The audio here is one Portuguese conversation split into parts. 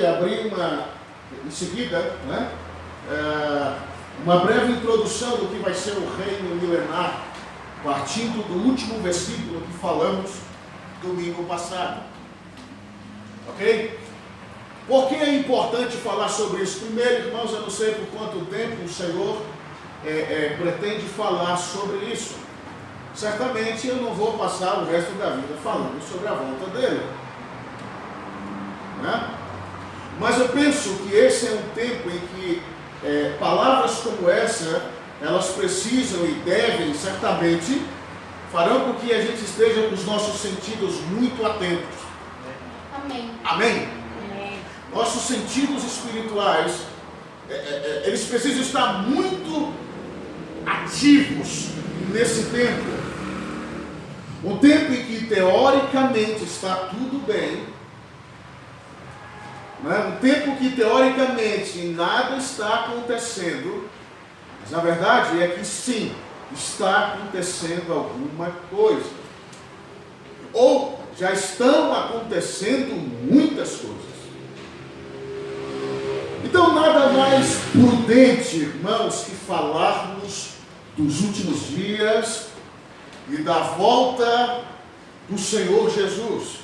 abrir em seguida, né, uma breve introdução do que vai ser o reino milenar, partindo do último versículo que falamos domingo passado. Ok? Por que é importante falar sobre isso? Primeiro, irmãos, eu não sei por quanto tempo o Senhor pretende falar sobre isso. Certamente eu não vou passar o resto da vida falando sobre a volta dele, né? Mas eu penso que esse é um tempo em que palavras como essa, elas precisam e devem, certamente, farão com que a gente esteja com os nossos sentidos muito atentos. Amém. Amém? Amém. Nossos sentidos espirituais, eles precisam estar muito ativos nesse tempo. Um tempo em que teoricamente está tudo bem, né? Um tempo que teoricamente nada está acontecendo, mas na verdade é que sim, está acontecendo alguma coisa. Ou já estão acontecendo muitas coisas. Então nada mais prudente, irmãos, que falarmos dos últimos dias e da volta do Senhor Jesus.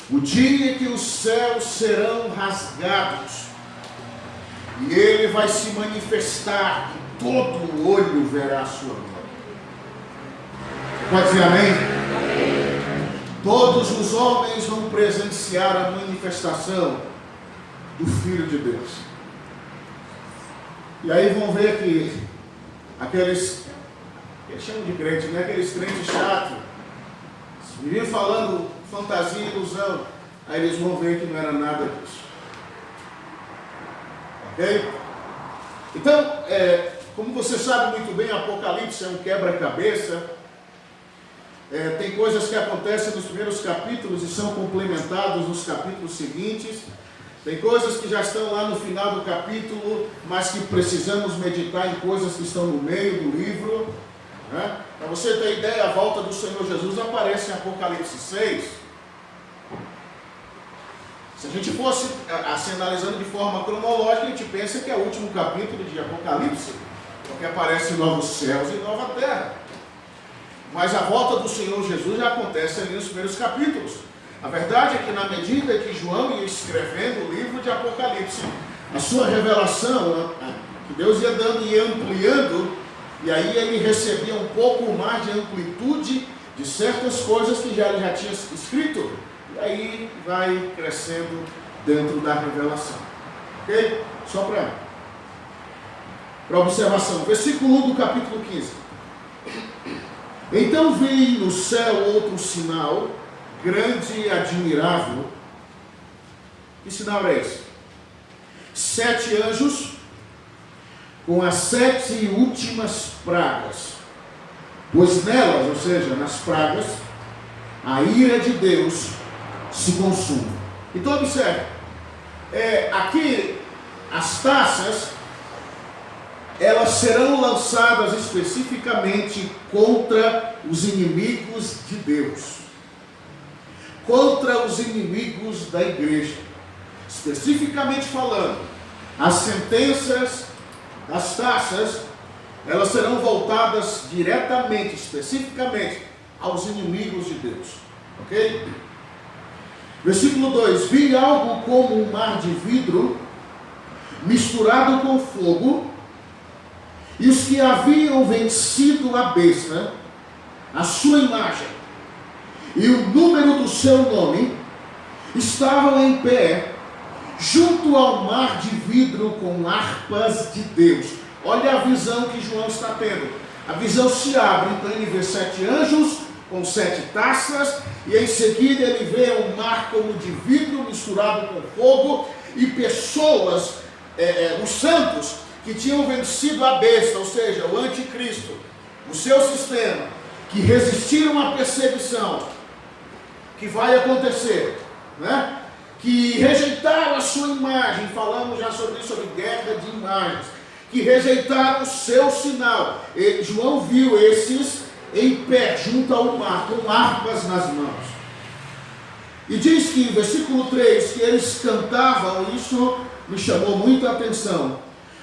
O dia em que os céus serão rasgados e Ele vai se manifestar e todo olho verá a sua glória. Pode dizer amém? Amém? Todos os homens vão presenciar a manifestação do Filho de Deus. E aí vão ver que aqueles, eles chamam de crente, né? Aqueles crentes chatos, viviam falando fantasia e ilusão, aí eles vão ver que não era nada disso. Ok? Então, como você sabe muito bem, Apocalipse é um quebra-cabeça. Tem coisas que acontecem nos primeiros capítulos e são complementados nos capítulos seguintes. Tem coisas que já estão lá no final do capítulo, mas que precisamos meditar em coisas que estão no meio do livro, né? Para você ter ideia, a volta do Senhor Jesus aparece em Apocalipse 6. Se a gente fosse assim, analisando de forma cronológica, a gente pensa que é o último capítulo de Apocalipse, porque aparece novos céus e nova terra. Mas a volta do Senhor Jesus já acontece ali nos primeiros capítulos. A verdade é que na medida que João ia escrevendo o livro de Apocalipse, a sua revelação, que Deus ia dando e ia ampliando, e aí ele recebia um pouco mais de amplitude de certas coisas que ele já tinha escrito, e aí vai crescendo dentro da revelação. Ok? Só para observação. Versículo 1 do capítulo 15. Então vi no céu outro sinal, grande e admirável. Que sinal é esse? 7 anjos com as 7 últimas pragas, pois nelas, ou seja, nas pragas, a ira de Deus se consome. Então observe, aqui as taças, elas serão lançadas especificamente contra os inimigos de Deus, contra os inimigos da igreja. Especificamente falando, as sentenças das taças, elas serão voltadas diretamente, especificamente, aos inimigos de Deus. Ok? Versículo 2: vi algo como um mar de vidro misturado com fogo, e os que haviam vencido a besta, a sua imagem e o número do seu nome, estavam em pé junto ao mar de vidro com harpas de Deus. Olha a visão que João está tendo. A visão se abre, então ele vê 7 anjos com 7 taças, e em seguida ele vê um mar como de vidro misturado com fogo, e pessoas, os santos, que tinham vencido a besta, ou seja, o anticristo, o seu sistema, que resistiram à perseguição que vai acontecer, né? Que rejeitaram a sua imagem, falamos já sobre isso, sobre guerra de imagens, que rejeitaram o seu sinal. E João viu esses em pé, junto ao mar, com harpas nas mãos. E diz que, versículo 3, que eles cantavam, isso me chamou muito a atenção,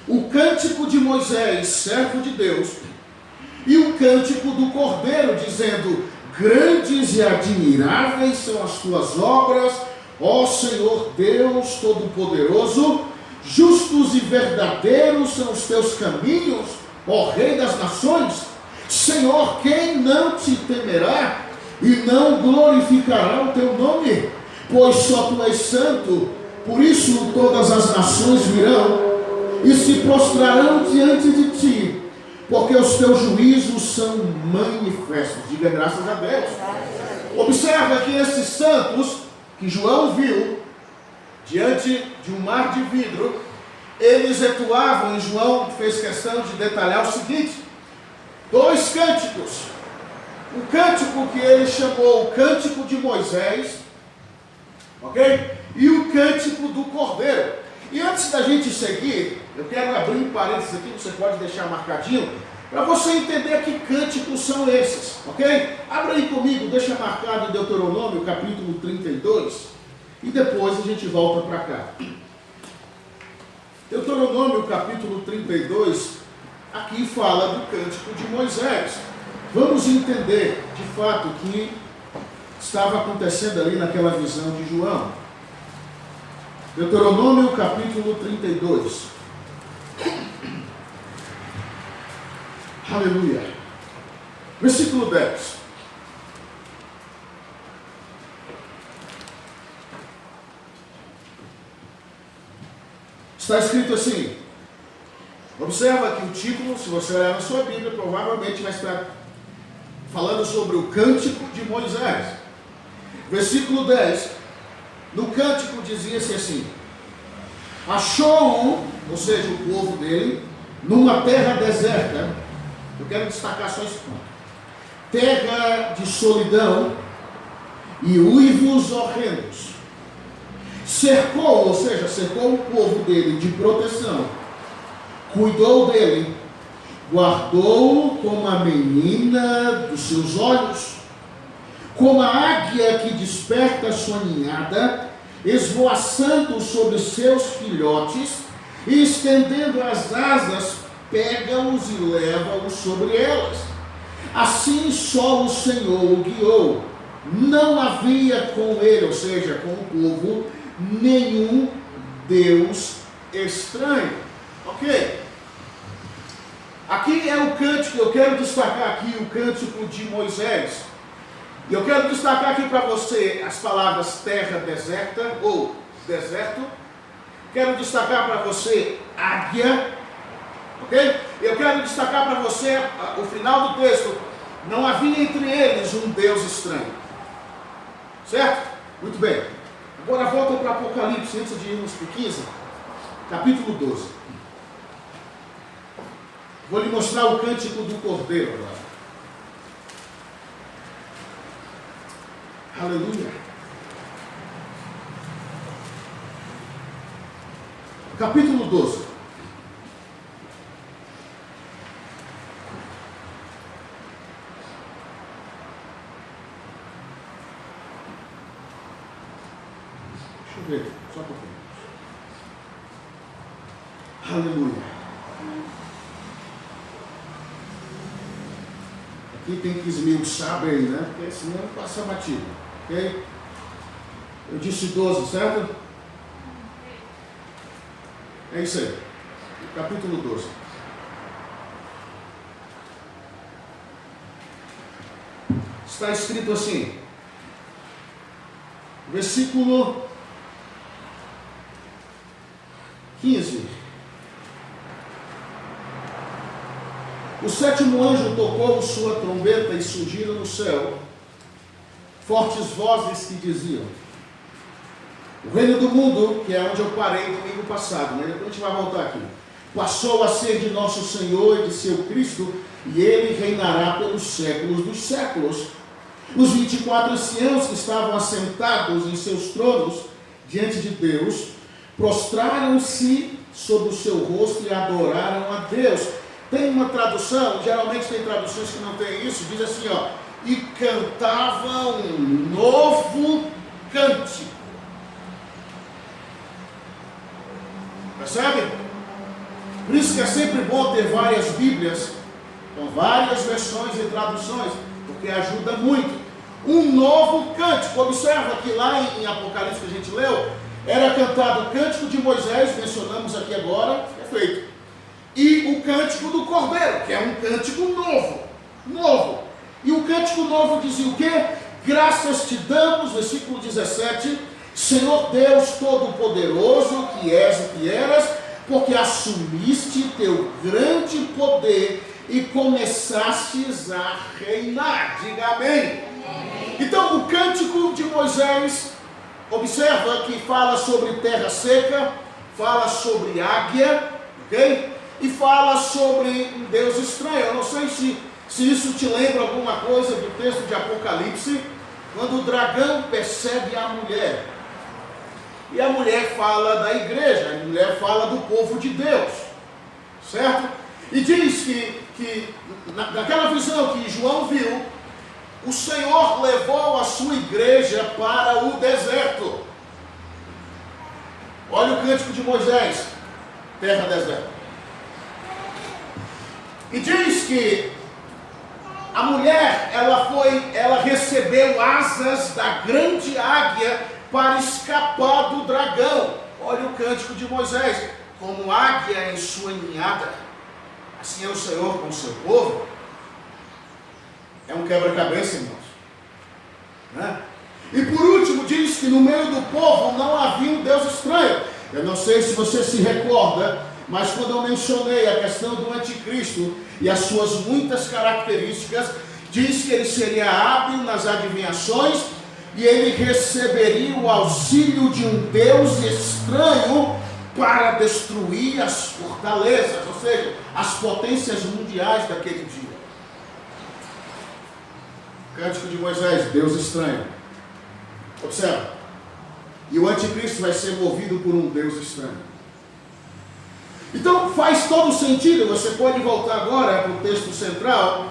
o cântico de Moisés, servo de Deus, e o cântico do Cordeiro, dizendo: grandes e admiráveis são as tuas obras, ó Senhor Deus Todo-Poderoso, justos e verdadeiros são os teus caminhos, ó Rei das nações. Senhor, quem não te temerá e não glorificará o teu nome? Pois só tu és santo. Por isso todas as nações virão e se prostrarão diante de ti, porque os teus juízos são manifestos. Diga graças a Deus. Observa que esses santos que João viu diante de um mar de vidro, eles entoavam, e João fez questão de detalhar o seguinte: dois cânticos. O cântico que ele chamou o cântico de Moisés, ok? E o cântico do Cordeiro. E antes da gente seguir, eu quero abrir um parênteses aqui, você pode deixar marcadinho, para você entender que cânticos são esses, ok? Abra aí comigo, deixa marcado em Deuteronômio, capítulo 32, e depois a gente volta para cá. Deuteronômio, capítulo 32, aqui fala do cântico de Moisés. Vamos entender, de fato, o que estava acontecendo ali naquela visão de João. Deuteronômio, capítulo 32. Aleluia. Versículo 10. Está escrito assim. Observa que o título, se você olhar na sua Bíblia, provavelmente vai estar falando sobre o cântico de Moisés. Versículo 10. No cântico dizia-se assim: achou-o, ou seja, o povo dele, numa terra deserta. Eu quero destacar só esse ponto. Terra de solidão e uivos horrendos. Cercou, ou seja, cercou o povo dele de proteção. Cuidou dele, guardou-o como a menina dos seus olhos, como a águia que desperta sua ninhada, esvoaçando sobre seus filhotes, e estendendo as asas, pega-os e leva-os sobre elas. Assim só o Senhor o guiou. Não havia com ele, ou seja, com o povo, nenhum Deus estranho. Ok? Aqui é o cântico, eu quero destacar aqui o cântico de Moisés. E eu quero destacar aqui para você as palavras terra deserta ou deserto. Quero destacar para você águia. Ok? Eu quero destacar para você o final do texto. Não havia entre eles um Deus estranho. Certo? Muito bem. Agora volta para Apocalipse, antes de irmos para o 15, capítulo 12. Vou lhe mostrar o cântico do Cordeiro agora. Aleluia. Capítulo 12. Deixa eu ver, só um pouquinho. Aleluia. Aqui tem que esmiuçar bem, né? Porque senão passa batido. Ok? Eu disse 12, certo? É isso aí. Capítulo 12. Está escrito assim. Versículo 15. O sétimo anjo tocou sua trombeta e surgiram no céu fortes vozes que diziam: o reino do mundo, que é onde eu parei domingo passado, né? Depois a gente vai voltar aqui, passou a ser de nosso Senhor e de seu Cristo, e ele reinará pelos séculos dos séculos. Os 24 anciãos que estavam assentados em seus tronos diante de Deus, prostraram-se sobre o seu rosto e adoraram a Deus. Tem uma tradução, geralmente tem traduções que não tem isso, diz assim, ó: e cantavam um novo cântico. Percebe? Por isso que é sempre bom ter várias Bíblias, com várias versões e traduções, porque ajuda muito. Um novo cântico. Observa que lá em Apocalipse que a gente leu, era cantado o cântico de Moisés, mencionamos aqui agora, perfeito. E o cântico do Cordeiro, que é um cântico novo. E o cântico novo dizia o quê? Graças te damos, versículo 17, Senhor Deus Todo-Poderoso, que és e que eras, porque assumiste teu grande poder e começastes a reinar. Diga amém. Então o cântico de Moisés, observa que fala sobre terra seca, fala sobre águia, ok? E fala sobre um Deus estranho. Eu não sei se isso te lembra alguma coisa do texto de Apocalipse, quando o dragão persegue a mulher. E a mulher fala da igreja, a mulher fala do povo de Deus, certo? E diz que naquela visão que João viu, o Senhor levou a sua igreja para o deserto. Olha o cântico de Moisés, terra deserta. E diz que a mulher, ela recebeu asas da grande águia para escapar do dragão. Olha o cântico de Moisés, como águia em sua ninhada, assim é o Senhor com o seu povo. É um quebra-cabeça, irmãos. Né? E por último, diz que no meio do povo não havia um Deus estranho. Eu não sei se você se recorda, mas quando eu mencionei a questão do anticristo e as suas muitas características, diz que ele seria hábil nas adivinhações e ele receberia o auxílio de um Deus estranho para destruir as fortalezas, ou seja, as potências mundiais daquele dia. Cântico de Moisés, Deus estranho. Observa. E o anticristo vai ser movido por um Deus estranho. Então faz todo sentido. Você pode voltar agora para o texto central.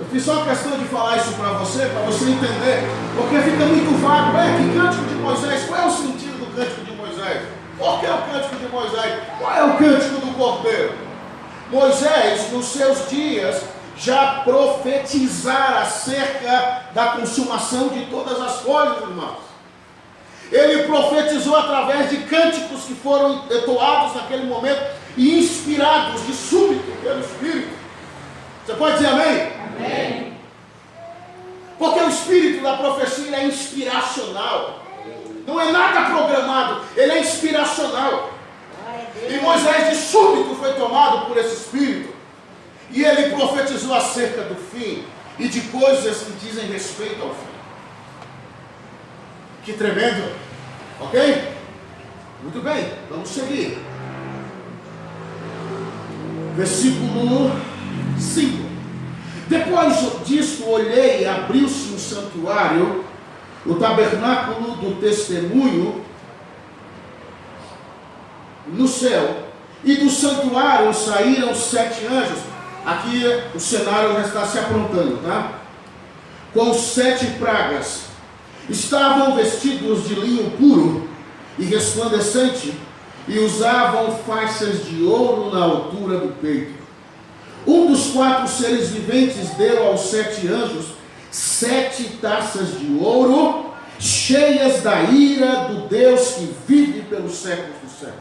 Eu fiz só questão de falar isso para você entender, porque fica muito vago. Que cântico de Moisés? Qual é o sentido do cântico de Moisés? Por que é o cântico de Moisés? Qual é o cântico do Cordeiro? Moisés, nos seus dias, já profetizara acerca da consumação de todas as coisas, irmãos. Ele profetizou através de cânticos que foram entoados naquele momento e inspirados de súbito pelo Espírito. Você pode dizer amém? Amém. Porque o Espírito da profecia é inspiracional. Não é nada programado, ele é inspiracional. E Moisés de súbito foi tomado por esse Espírito. E ele profetizou acerca do fim e de coisas que dizem respeito ao fim. Que tremendo, ok? Muito bem, vamos seguir. Versículo 5. Depois disso olhei e abriu-se um santuário, o tabernáculo do testemunho, no céu, e do santuário saíram 7 anjos. Aqui o cenário já está se aprontando, tá? Com 7 pragas. Estavam vestidos de linho puro e resplandecente e usavam faixas de ouro na altura do peito. Um dos 4 seres viventes deu aos 7 anjos 7 taças de ouro cheias da ira do Deus que vive pelos séculos dos séculos.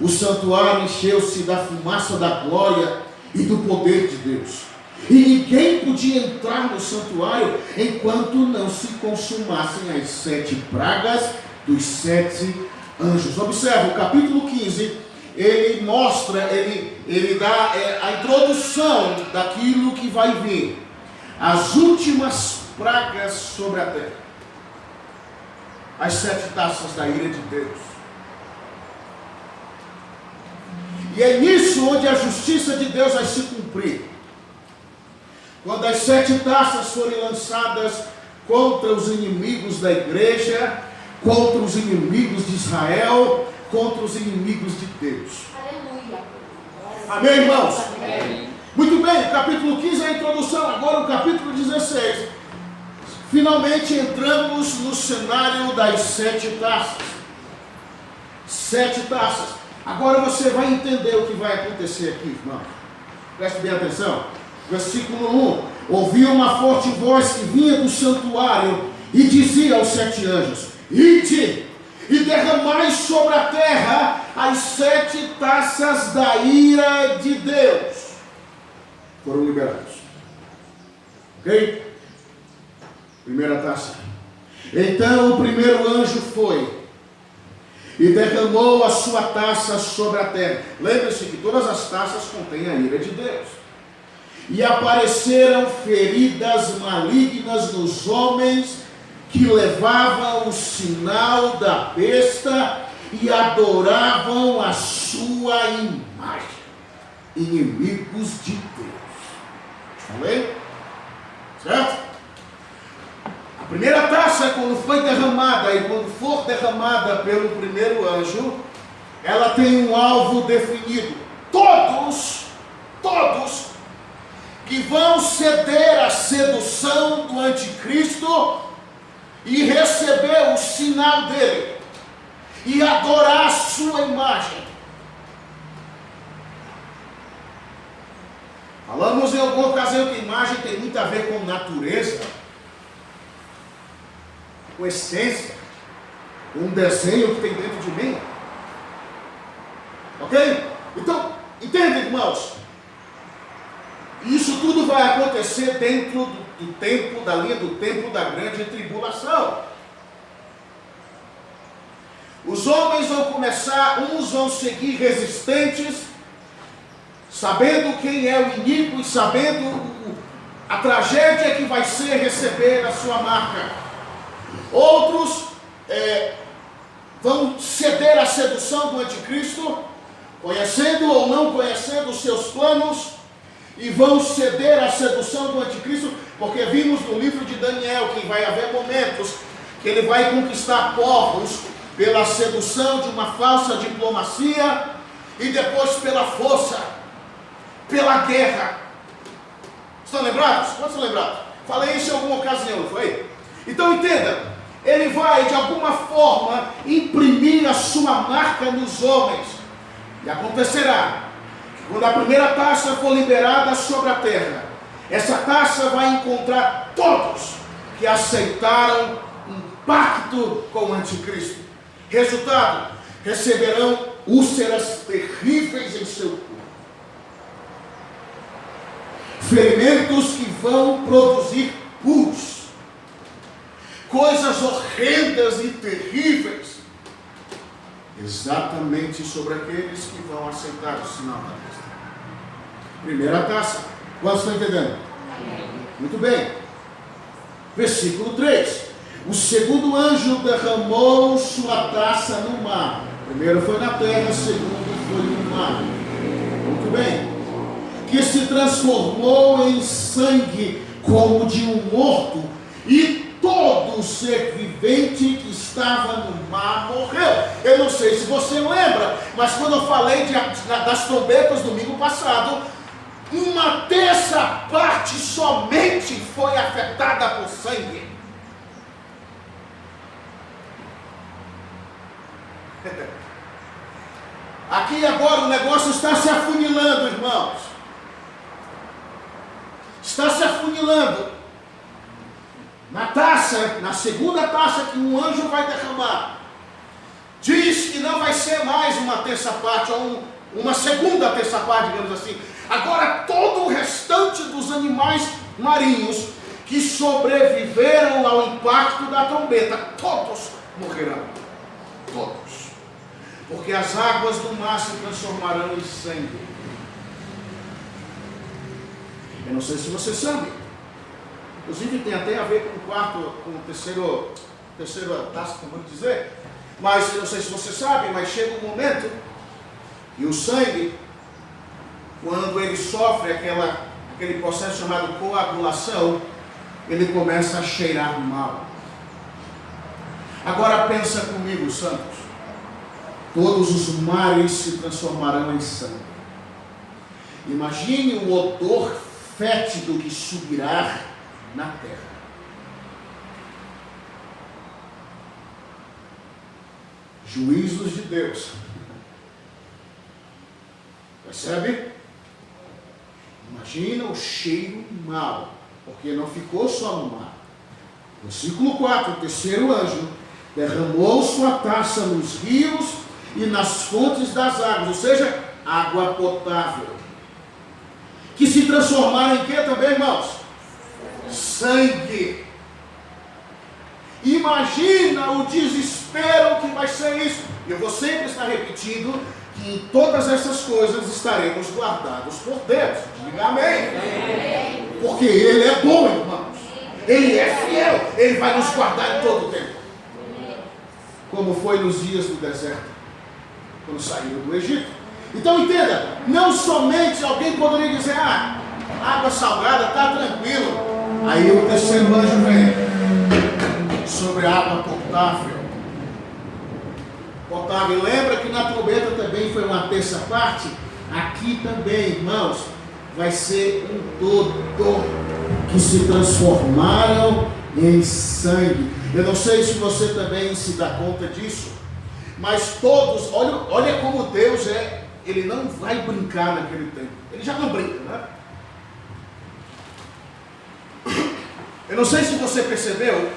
O santuário encheu-se da fumaça da glória e do poder de Deus. E ninguém podia entrar no santuário enquanto não se consumassem as 7 pragas dos 7 anjos. Observe, o capítulo 15, ele mostra, ele dá a introdução daquilo que vai vir. As últimas pragas sobre a terra. As 7 taças da ira de Deus. E é nisso onde a justiça de Deus vai se cumprir. Quando as 7 taças forem lançadas contra os inimigos da igreja, contra os inimigos de Israel, contra os inimigos de Deus. Aleluia. Amém, irmãos? Amém. Muito bem, o capítulo 15 é a introdução, agora o capítulo 16. finalmente entramos no cenário das 7 taças. 7 taças. Agora você vai entender o que vai acontecer aqui, irmão. Preste bem atenção. Versículo 1. Ouvi uma forte voz que vinha do santuário e dizia aos 7 anjos: ide e derramai sobre a terra as 7 taças da ira de Deus. Foram liberados. Ok? Primeira taça. Então o primeiro anjo foi e derramou a sua taça sobre a terra. Lembre-se que todas as taças contêm a ira de Deus. E apareceram feridas malignas nos homens que levavam o sinal da besta e adoravam a sua imagem. Inimigos de Deus. Falei? Certo? A primeira taça, quando foi derramada e quando for derramada pelo primeiro anjo, ela tem um alvo definido. Todos que vão ceder à sedução do anticristo e receber o sinal dele e adorar a sua imagem. Falamos em alguma ocasião que imagem tem muito a ver com natureza, com essência, com um desenho que tem dentro de mim. Ok? Então, entende, irmãos? Isso tudo vai acontecer dentro do tempo, da linha do tempo da grande tribulação. Os homens vão começar, uns vão seguir resistentes, sabendo quem é o iníquo e sabendo a tragédia que vai ser receber a sua marca. Outros vão ceder à sedução do anticristo, conhecendo ou não conhecendo os seus planos, e vão ceder à sedução do anticristo, porque vimos no livro de Daniel que vai haver momentos que ele vai conquistar povos pela sedução de uma falsa diplomacia e depois pela força, pela guerra. Estão lembrados? Quantos estão lembrados? Falei isso em alguma ocasião, não foi? Então entenda, ele vai de alguma forma imprimir a sua marca nos homens. E acontecerá que quando a primeira taça for liberada sobre a terra, essa taça vai encontrar todos que aceitaram um pacto com o anticristo. Resultado, receberão úlceras terríveis em seu corpo. Ferimentos que vão produzir pus. Coisas horrendas e terríveis. Exatamente sobre aqueles que vão aceitar o sinal da besta. Primeira taça. Quantos estão entendendo? Muito bem. Versículo 3. O segundo anjo derramou sua taça no mar. Primeiro foi na terra, o segundo foi no mar. Muito bem. Que se transformou em sangue como de um morto, e todo ser vivente que estava no mar morreu. Eu não sei se você lembra, mas quando eu falei das trombetas domingo passado, uma terça parte somente foi afetada por sangue. Aqui agora o negócio está se afunilando, irmãos. Está se afunilando. Na taça, na segunda taça que um anjo vai derramar, diz que não vai ser mais uma terça parte, ou uma segunda terça parte, digamos assim. Agora todo o restante dos animais marinhos que sobreviveram ao impacto da trombeta, todos morrerão. Todos. Porque as águas do mar se transformarão em sangue. Eu não sei se você sabe. Inclusive tem até a ver com o terceira taça, como eu vou dizer. Mas eu não sei se você sabe, mas chega um momento e o sangue, quando ele sofre aquele processo chamado coagulação, ele começa a cheirar mal. Agora pensa comigo, santos. Todos os mares se transformarão em sangue. Imagine o odor fétido que subirá na terra. juízos de Deus. Percebe? Imagina o cheiro mau, porque não ficou só no mar. Versículo 4, o terceiro anjo derramou sua taça nos rios e nas fontes das águas, ou seja, água potável, que se transformaram em quê também, irmãos? Sangue. Imagina o desespero que vai ser isso. Eu vou sempre estar repetindo que em todas essas coisas estaremos guardados por Deus. Diga amém. Porque Ele é bom, irmãos. Ele é fiel. Ele vai nos guardar em todo o tempo. Como foi nos dias do deserto, quando saíram do Egito. Então entenda, não somente alguém poderia dizer, água salgada, está tranquilo. Aí o terceiro anjo vem sobre a água potável. Potável, lembra que na trombeta também foi uma terça parte? Aqui também, irmãos, vai ser um todo que se transformaram em sangue. Eu não sei se você também se dá conta disso, mas todos, olha como Deus é, Ele não vai brincar naquele tempo. Ele já não brinca, né? Eu não sei se você percebeu,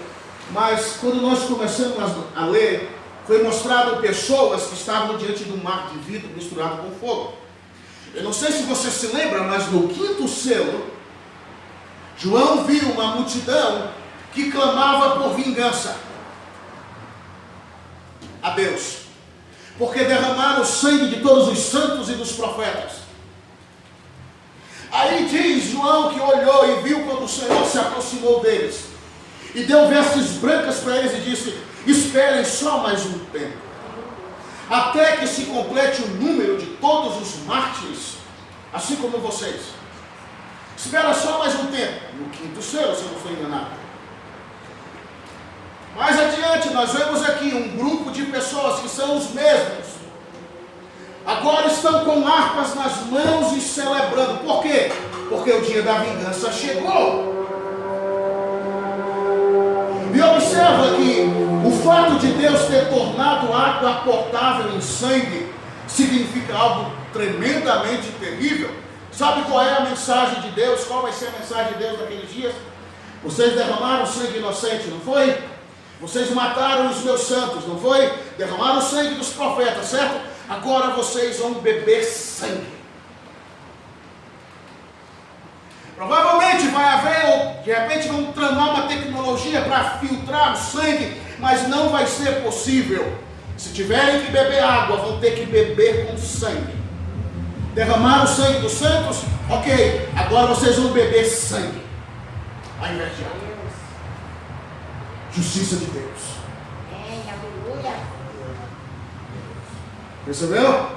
mas quando nós começamos a ler, foi mostrado pessoas que estavam diante do mar de vidro misturado com fogo. Eu não sei se você se lembra, mas no quinto selo, João viu uma multidão que clamava por vingança a Deus, porque derramaram o sangue de todos os santos e dos profetas. Aí diz João que olhou e viu quando o Senhor se aproximou deles e deu vestes brancas para eles e disse: esperem só mais um tempo, até que se complete o número de todos os mártires, assim como vocês. Espera só mais um tempo. No quinto selo, se eu não for enganado. Mais adiante, nós vemos aqui um grupo de pessoas que são os mesmos. Agora estão com harpas nas mãos e celebrando. Por quê? Porque o dia da vingança chegou. E observa que o fato de Deus ter tornado água potável em sangue significa algo tremendamente terrível. Sabe qual é a mensagem de Deus? Qual vai ser a mensagem de Deus naqueles dias? Vocês derramaram sangue inocente, não foi? Vocês mataram os meus santos, não foi? Derramaram o sangue dos profetas, certo? Agora vocês vão beber sangue. Provavelmente vai haver, ou de repente vão tramar uma tecnologia para filtrar o sangue, mas não vai ser possível. Se tiverem que beber água, vão ter que beber com sangue. Derramaram o sangue dos santos? Ok, agora vocês vão beber sangue, ao invés de água. Justiça de Deus. Aleluia. Percebeu?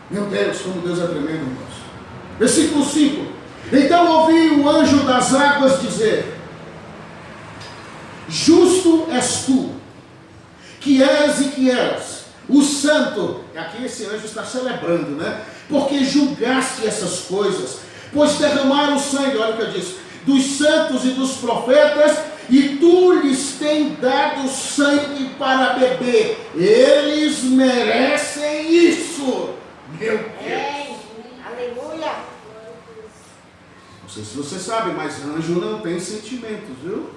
Meu Deus, como Deus é tremendo, irmãos. Versículo 5. Então ouvi o anjo das águas dizer: justo és tu, que és e que eras, o santo. E aqui esse anjo está celebrando, né? Porque julgaste essas coisas, pois derramaram sangue, olha o que eu disse, dos santos e dos profetas, e tu lhes tens dado sangue para beber. Eles merecem isso. Meu Deus. Aleluia. Não sei se você sabe, mas anjo não tem sentimentos, viu?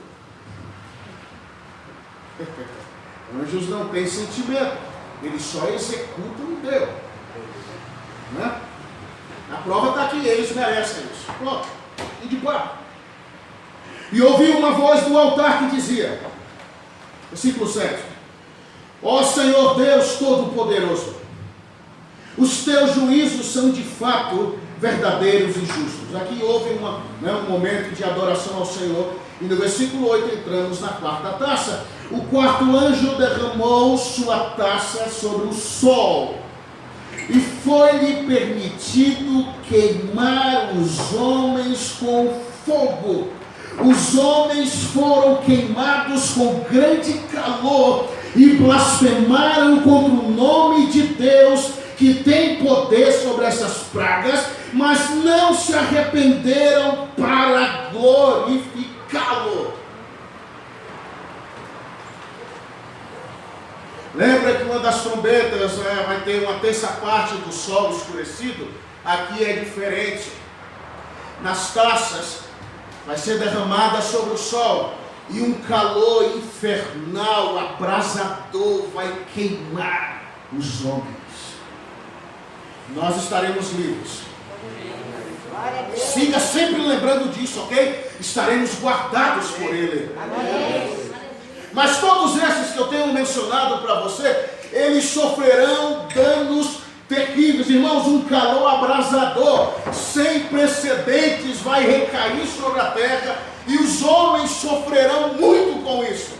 Anjos não têm sentimento. Eles só executam Deus. Né? A prova está aqui, eles merecem isso. Pronto. E de papo. E ouvi uma voz do altar que dizia, versículo 7, ó Senhor Deus Todo-Poderoso, os teus juízos são de fato verdadeiros e justos. Aqui houve um momento de adoração ao Senhor, e no versículo 8 entramos na quarta taça. O quarto anjo derramou sua taça sobre o sol, e foi-lhe permitido queimar os homens com fogo. Os homens foram queimados com grande calor e blasfemaram contra o nome de Deus, que tem poder sobre essas pragas, mas não se arrependeram para glorificá-lo. Lembra que uma das trombetas vai ter uma terça parte do sol escurecido? Aqui é diferente. Nas taças vai ser derramada sobre o sol e um calor infernal, abrasador, vai queimar os homens. Nós estaremos livres. Siga sempre lembrando disso, ok? Estaremos guardados por Ele. Mas todos esses que eu tenho mencionado para você, eles sofrerão danos terríveis. Irmãos, um calor abrasador, sem precedentes, vai recair sobre a terra e os homens sofrerão muito com isso.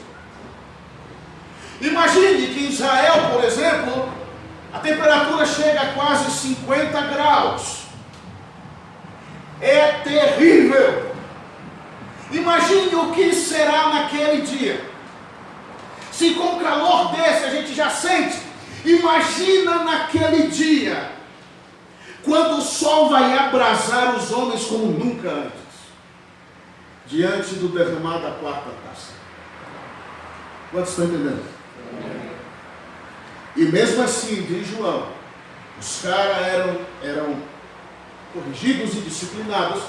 Imagine que em Israel, por exemplo, a temperatura chega a quase 50 graus. É terrível. Imagine o que será naquele dia. Se com calor desse a gente já sente, imagina naquele dia, quando o sol vai abrasar os homens como nunca antes, diante do derramar da quarta taça. Quantos estão entendendo? E mesmo assim, diz João, os caras eram corrigidos e disciplinados,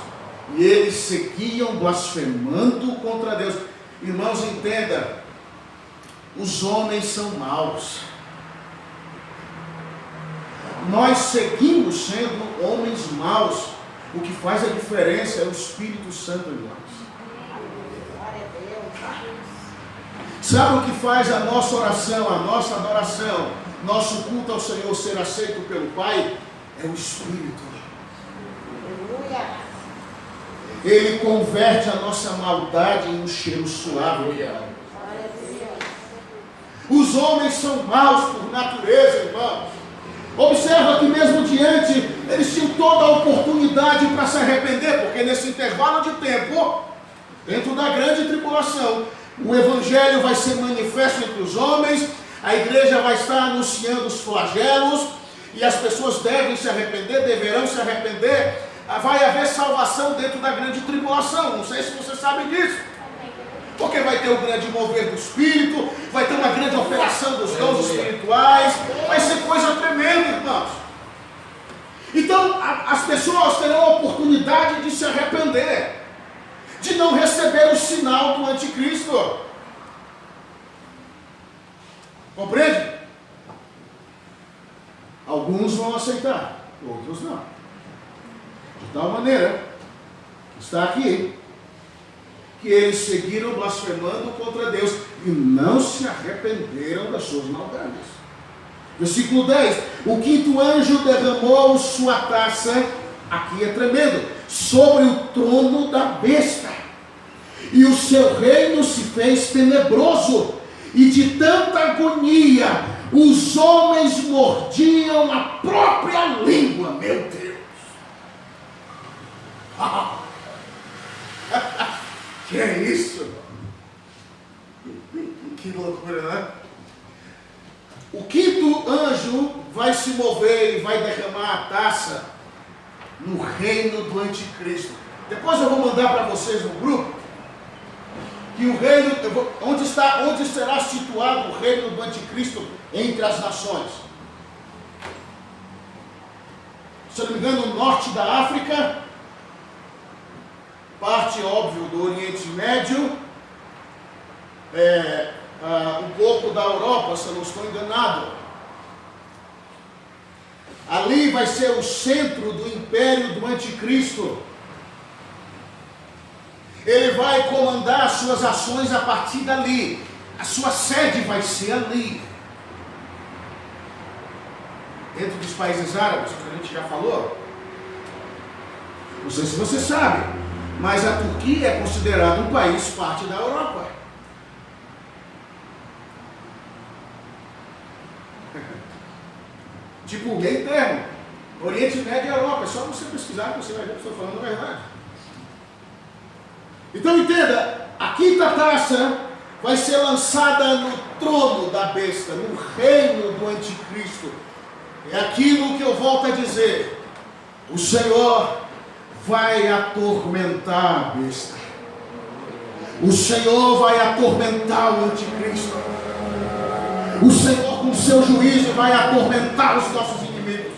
e eles seguiam blasfemando contra Deus. Irmãos, entenda, os homens são maus. Nós seguimos sendo homens maus. O que faz a diferença é o Espírito Santo em nós. Sabe o que faz a nossa oração, a nossa adoração, nosso culto ao Senhor ser aceito pelo Pai? É o Espírito. Ele converte a nossa maldade em um cheiro suave. Os homens são maus por natureza, irmãos. Observa que mesmo diante, eles tinham toda a oportunidade para se arrepender, porque nesse intervalo de tempo, dentro da grande tribulação, o Evangelho vai ser manifesto entre os homens, a igreja vai estar anunciando os flagelos, e as pessoas devem se arrepender, deverão se arrepender. Vai haver salvação dentro da grande tribulação. Não sei se você sabe disso. Porque vai ter o grande mover do Espírito, vai ter uma grande operação dos dons espirituais, vai ser coisa tremenda, irmãos. Então, as pessoas terão a oportunidade de se arrepender, de não receber o sinal do anticristo. Compreende? Alguns vão aceitar, outros não. De tal maneira, está aqui, que eles seguiram blasfemando contra Deus e não se arrependeram das suas maldades. Versículo 10: o quinto anjo derramou sua taça, aqui é tremendo, sobre o trono da besta, e o seu reino se fez tenebroso, e de tanta agonia os homens mordiam a própria língua. Meu Deus! Que é isso? Que loucura, né? O quinto anjo vai se mover e vai derramar a taça no reino do anticristo. Depois eu vou mandar para vocês no grupo que o reino, onde será situado o reino do anticristo entre as nações. Se eu não me engano, no norte da África, parte, óbvio, do Oriente Médio, um pouco da Europa, se eu não estou enganado. Ali vai ser o centro do império do anticristo. Ele vai comandar as suas ações a partir dali. A sua sede vai ser ali. Dentro dos países árabes, que a gente já falou. Não sei se você sabe, mas a Turquia é considerada um país parte da Europa. Tipo o meio termo, Oriente Médio e Europa. É só você pesquisar que você vai ver que eu estou falando a verdade. Então entenda, a quinta taça vai ser lançada no trono da besta, no reino do anticristo. É aquilo que eu volto a dizer: o Senhor vai atormentar a besta. O Senhor vai atormentar o anticristo. O Senhor, com seu juízo, vai atormentar os nossos inimigos.